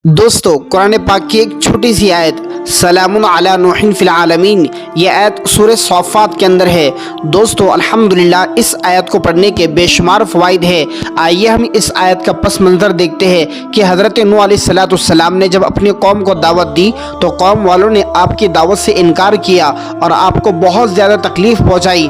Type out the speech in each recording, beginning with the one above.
دوستو قرآن پاک کی ایک چھوٹی سی آیت سلام علی نوح فی العالمین، یہ آیت سورہ صافات کے اندر ہے۔ دوستو الحمدللہ اس آیت کو پڑھنے کے بے شمار فوائد ہے۔ آئیے ہم اس آیت کا پس منظر دیکھتے ہیں کہ حضرت نوح علیہ السلام نے جب اپنی قوم کو دعوت دی تو قوم والوں نے آپ کی دعوت سے انکار کیا اور آپ کو بہت زیادہ تکلیف پہنچائی۔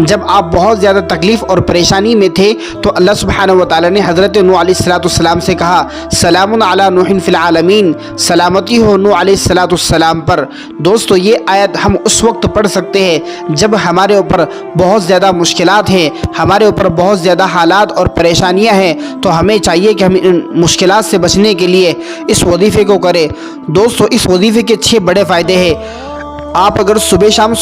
جب آپ بہت زیادہ تکلیف اور پریشانی میں تھے تو اللہ سبحانہ وتعالی نے حضرت نوح علیہ السلام سے کہا سلام علی نوح فی العالمین، سلامتی ہو نوح علیہ السلام پر۔ دوستو یہ آیت ہم اس وقت پڑھ سکتے ہیں جب ہمارے اوپر بہت زیادہ مشکلات ہیں، ہمارے اوپر بہت زیادہ حالات اور پریشانیاں ہیں، تو ہمیں چاہیے کہ ہم ان مشکلات سے بچنے کے لیے اس وظیفے کو کریں۔ دوستو اس وظیفے کے 6 بڑے فائدے ہیں۔ آپ اگر صبح شام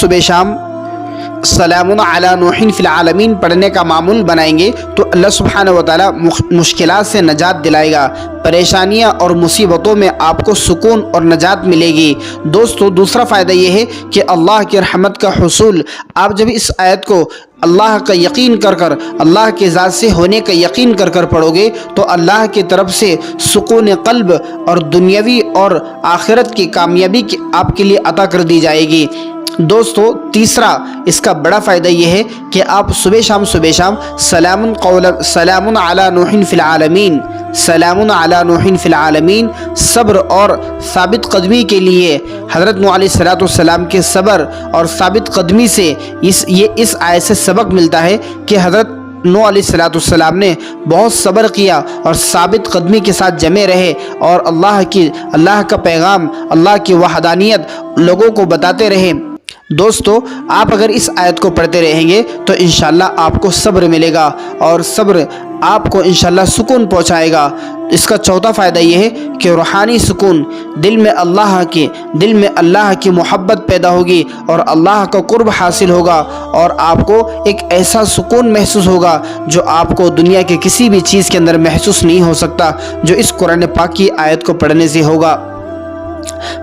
سلام علی نوح فی العالمین پڑھنے کا معمول بنائیں گے تو اللہ سبحانہ وتعالی مشکلات سے نجات دلائے گا، پریشانیاں اور مصیبتوں میں آپ کو سکون اور نجات ملے گی۔ دوستو دوسرا فائدہ یہ ہے کہ اللہ کی رحمت کا حصول، آپ جب اس آیت کو اللہ کا یقین کر اللہ کے ذات سے ہونے کا یقین کر پڑھو گے تو اللہ کی طرف سے سکون قلب اور دنیاوی اور آخرت کی کامیابی آپ کے لیے عطا کر دی جائے گی۔ دوستو تیسرا اس کا بڑا فائدہ یہ ہے کہ آپ صبح شام سلام علی نوح فی العالمین، سلام علی نوح فی العالمین، صبر اور ثابت قدمی کے لیے حضرت نوح علیہ السلام کے صبر اور ثابت قدمی سے اس آیت سے سبق ملتا ہے کہ حضرت نوح علیہ السلام نے بہت صبر کیا اور ثابت قدمی کے ساتھ جمے رہے اور اللہ کا پیغام، اللہ کی وحدانیت لوگوں کو بتاتے رہے۔ دوستو آپ اگر اس آیت کو پڑھتے رہیں گے تو انشاءاللہ آپ کو صبر ملے گا اور صبر آپ کو انشاءاللہ سکون پہنچائے گا۔ اس کا چوتھا فائدہ یہ ہے کہ روحانی سکون، دل میں اللہ کی محبت پیدا ہوگی اور اللہ کا قرب حاصل ہوگا اور آپ کو ایک ایسا سکون محسوس ہوگا جو آپ کو دنیا کے کسی بھی چیز کے اندر محسوس نہیں ہو سکتا، جو اس قرآن پاک کی آیت کو پڑھنے سے ہوگا۔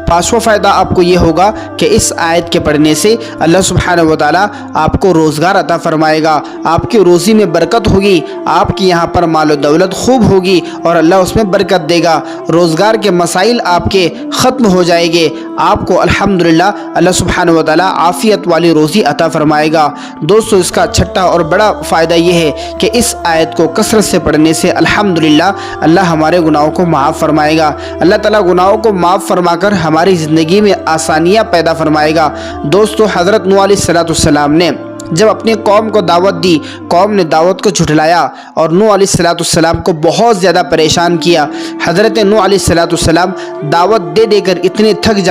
5واں فائدہ آپ کو یہ ہوگا کہ اس آیت کے پڑھنے سے اللہ سبحانہ وتعالی آپ کو روزگار عطا فرمائے گا، آپ کی روزی میں برکت ہوگی، آپ کی یہاں پر مال و دولت خوب ہوگی اور اللہ اس میں برکت دے گا، روزگار کے مسائل آپ کے ختم ہو جائیں گے، آپ کو الحمدللہ اللہ سبحانہ وتعالی عافیت والی روزی عطا فرمائے گا۔ دوستو اس کا 6واں اور بڑا فائدہ یہ ہے کہ اس آیت کو کثرت سے پڑھنے سے الحمدللہ اللہ ہمارے گناہوں کو معاف فرمائے گا، اللہ تعالیٰ گناہوں کو معاف فرما کر ہماری زندگی میں آسانیاں پیدا فرمائے گا۔ دوستو حضرت نوح علیہ السلام نے جب اپنی قوم کو دعوت دی، قوم نے دعوت کو جھٹلایا اور نوح علیہ السلام کو بہت زیادہ پریشان کیا۔ حضرت نوح علیہ السلام دعوت دے کر اتنے تھک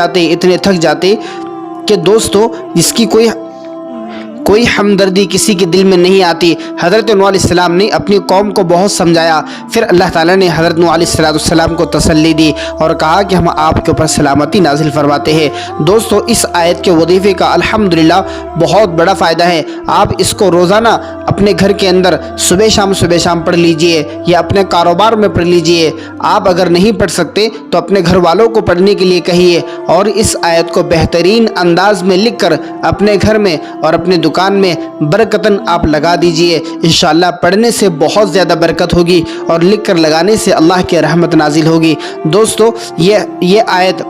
جاتے کہ دوستو جس کی کوئی ہمدردی کسی کے دل میں نہیں آتی۔ حضرت نوح علیہ السلام نے اپنی قوم کو بہت سمجھایا، پھر اللہ تعالیٰ نے حضرت نوح علیہ السلام کو تسلی دی اور کہا کہ ہم آپ کے اوپر سلامتی نازل فرماتے ہیں۔ دوستو اس آیت کے وظیفے کا الحمدللہ بہت بڑا فائدہ ہے۔ آپ اس کو روزانہ اپنے گھر کے اندر صبح شام پڑھ لیجئے یا اپنے کاروبار میں پڑھ لیجئے۔ آپ اگر نہیں پڑھ سکتے تو اپنے گھر والوں کو پڑھنے کے لیے کہیے اور اس آیت کو بہترین انداز میں لکھ کر اپنے گھر میں اور اپنے دکان میں برکتاً آپ لگا دیجئے۔ انشاءاللہ پڑھنے سے بہت زیادہ برکت ہوگی اور لکھ کر لگانے سے اللہ کی رحمت نازل ہوگی۔ دوستو یہ آیت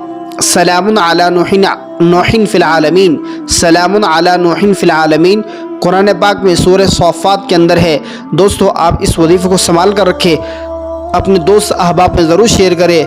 سلام علی نوح فی العالمین، سلام علی نوح فی العالمین قرآن پاک میں سورہ صافات کے اندر ہے۔ دوستو آپ اس وظیفے کو سنبھال کر رکھیں، اپنے دوست احباب میں ضرور شیئر کریں۔